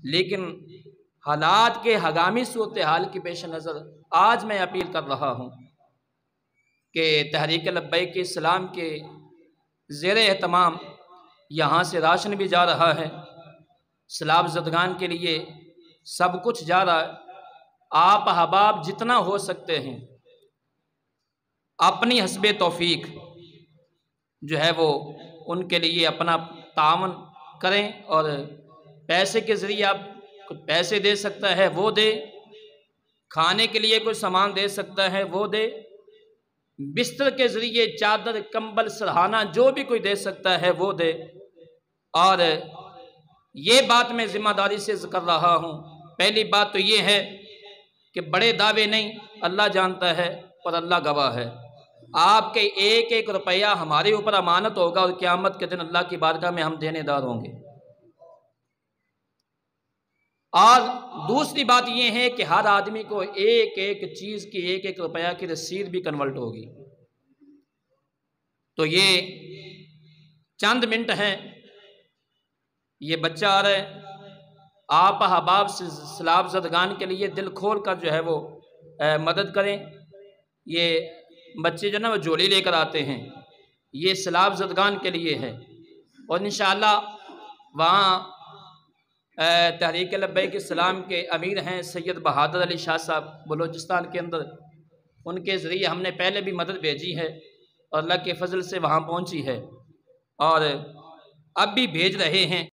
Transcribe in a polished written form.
لیکن حالات کے ہنگامی صورتحال کی پیش نظر آج میں اپیل کر رہا ہوں کہ تحریک لبیک اسلام کے زیر اہتمام یہاں سے راشن بھی جا رہا ہے، سیلاب زدگان کے لیے سب کچھ جا رہا ہے۔ آپ احباب جتنا ہو سکتے ہیں اپنی حسب توفیق جو ہے وہ ان کے لیے اپنا تعاون کریں، اور پیسے کے ذریعے آپ کچھ پیسے دے سکتا ہے وہ دے، کھانے کے لیے کوئی سامان دے سکتا ہے وہ دے، بستر کے ذریعے چادر کمبل سرہانہ جو بھی کوئی دے سکتا ہے وہ دے۔ اور یہ بات میں ذمہ داری سے کر رہا ہوں، پہلی بات تو یہ ہے کہ بڑے دعوے نہیں، اللہ جانتا ہے اور اللہ گواہ ہے، آپ کے ایک ایک روپیہ ہمارے اوپر امانت ہوگا اور قیامت کے دن اللہ کی بارگاہ میں ہم دینے دار ہوں گے۔ اور دوسری بات یہ ہے کہ ہر آدمی کو ایک ایک چیز کی ایک ایک روپیہ کی رسید بھی کنورٹ ہوگی۔ تو یہ چند منٹ ہیں، یہ بچہ آ رہا ہے، آپ احباب سے سیلاب زدگان کے لیے دل کھول کر جو ہے وہ مدد کریں۔ یہ بچے جو نا وہ جولی لے کر آتے ہیں، یہ سیلاب زدگان کے لیے ہے، اور انشاءاللہ وہاں تحریک لبیک اسلام کے امیر ہیں سید بہادر علی شاہ صاحب بلوچستان کے اندر، ان کے ذریعے ہم نے پہلے بھی مدد بھیجی ہے اور اللہ کے فضل سے وہاں پہنچی ہے، اور اب بھی بھیج رہے ہیں۔